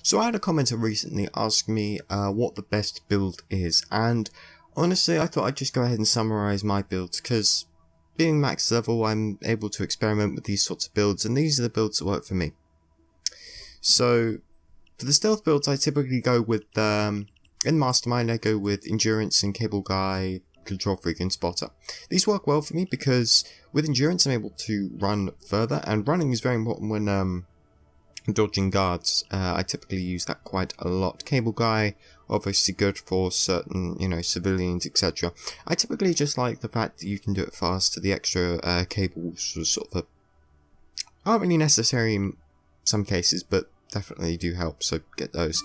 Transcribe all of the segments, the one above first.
So I had a commenter recently ask me what the best build is, and honestly I thought I'd just go ahead and summarize my builds, because being max level I'm able to experiment with these sorts of builds, and these are the builds that work for me. So for the stealth builds I typically go with, in Mastermind I go with Endurance and Cable Guy, Control Freak and Spotter. These work well for me because with Endurance I'm able to run further, and running is very important when dodging guards. I typically use that quite a lot. Cable Guy, obviously good for certain, civilians, etc. I typically just like the fact that you can do it fast. The extra cables aren't really necessary in some cases, but definitely do help, so get those.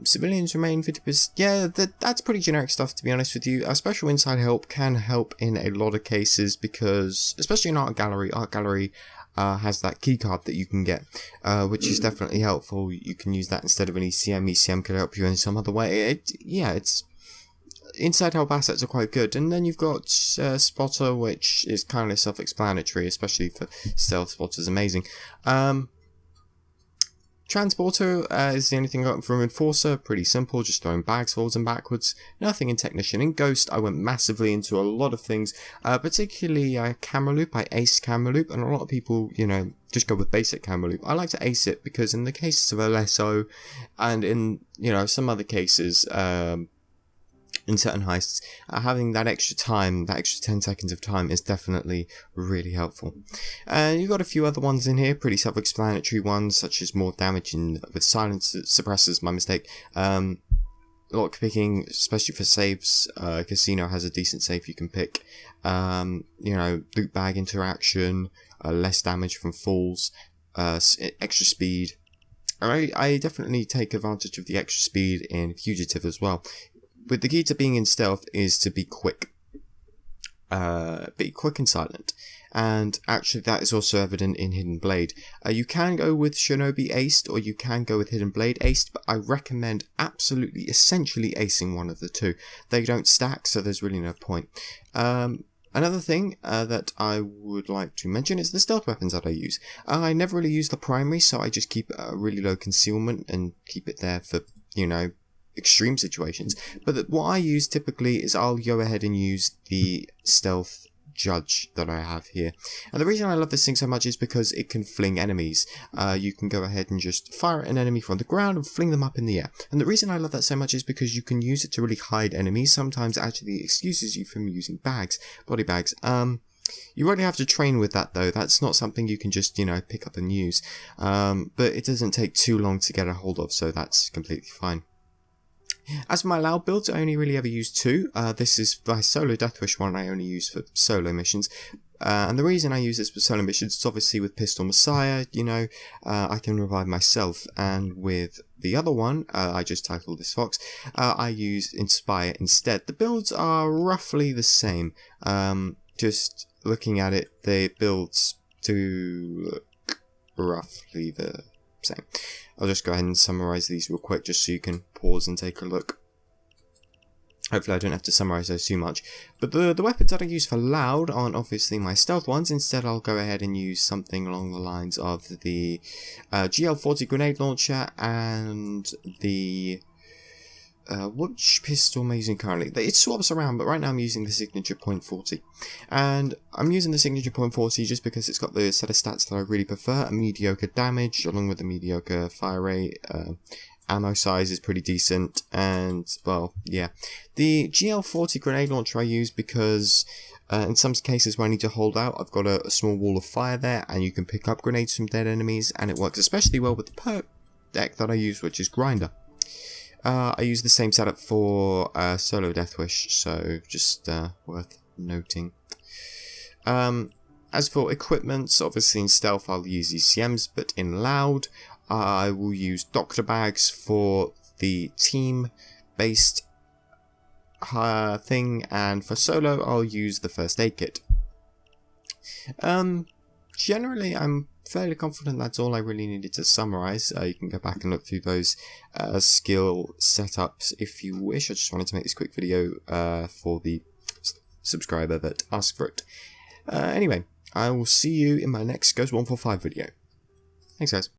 Civilians remain 50%. Yeah, that's pretty generic stuff, to be honest with you. Special inside help can help in a lot of cases because, especially in Art Gallery, has that keycard that you can get, which is definitely helpful. You can use that instead of an ECM. ECM could help you in some other way. It's inside help assets are quite good. And then you've got Spotter, which is kind of self-explanatory, especially for stealth. Spotter's amazing. Transporter is the only thing I got from Enforcer. Pretty simple, just throwing bags forwards and backwards. Nothing in Technician. In Ghost, I went massively into a lot of things, particularly Camera Loop. I aced Camera Loop, and a lot of people, just go with basic Camera Loop. I like to ace it because in the cases of LSO, and in, some other cases, in certain heists, having that extra time, that extra 10 seconds of time is definitely really helpful. And you've got a few other ones in here, pretty self-explanatory ones, such as more damage with silence suppressors, my mistake. Lock picking, especially for saves. Casino has a decent save you can pick. Loot bag interaction, less damage from falls, extra speed. I definitely take advantage of the extra speed in Fugitive as well. But the key to being in stealth is to be quick. Be quick and silent. And actually that is also evident in Hidden Blade. You can go with Shinobi aced, or you can go with Hidden Blade aced, but I recommend absolutely, essentially acing one of the two. They don't stack, so there's really no point. Another thing that I would like to mention is the stealth weapons that I use. I never really use the primary, so I just keep a really low concealment and keep it there for, extreme situations. But what I use typically is I'll go ahead and use the stealth judge that I have here. And the reason I love this thing so much is because it can fling enemies. You can go ahead and just fire at an enemy from the ground and fling them up in the air. And the reason I love that so much is because you can use it to really hide enemies. Sometimes it actually excuses you from using body bags. You really have to train with that though. That's not something you can just, pick up and use. But it doesn't take too long to get a hold of, so that's completely fine. As for my loud builds, I only really ever use two. This is my solo Deathwish one I only use for solo missions. And the reason I use this for solo missions is obviously with Pistol Messiah, I can revive myself. And with the other one, I just titled this Fox, I use Inspire instead. The builds are roughly the same. Just looking at it, the builds do look roughly the same. I'll just go ahead and summarize these real quick just so you can pause and take a look. Hopefully I don't have to summarize those too much. But the weapons that I use for loud aren't obviously my stealth ones. Instead I'll go ahead and use something along the lines of the GL40 grenade launcher and the which pistol am I using currently? It swaps around, but right now I'm using the Signature .40. And I'm using the Signature .40 just because it's got the set of stats that I really prefer. A mediocre damage, along with a mediocre fire rate. Ammo size is pretty decent, and, well, yeah. The GL40 grenade launcher I use because in some cases where I need to hold out, I've got a small wall of fire there, and you can pick up grenades from dead enemies, and it works especially well with the perk deck that I use, which is Grinder. I use the same setup for solo Deathwish, so just worth noting. As for equipments, obviously in stealth I'll use ECMs, but in loud I will use Doctor Bags for the team-based thing, and for solo I'll use the First Aid Kit. Generally I'm fairly confident that's all I really needed to summarize. You can go back and look through those skill setups if you wish. I just wanted to make this quick video for the subscriber that asked for it. Anyway, I will see you in my next Ghost 145 video. Thanks guys.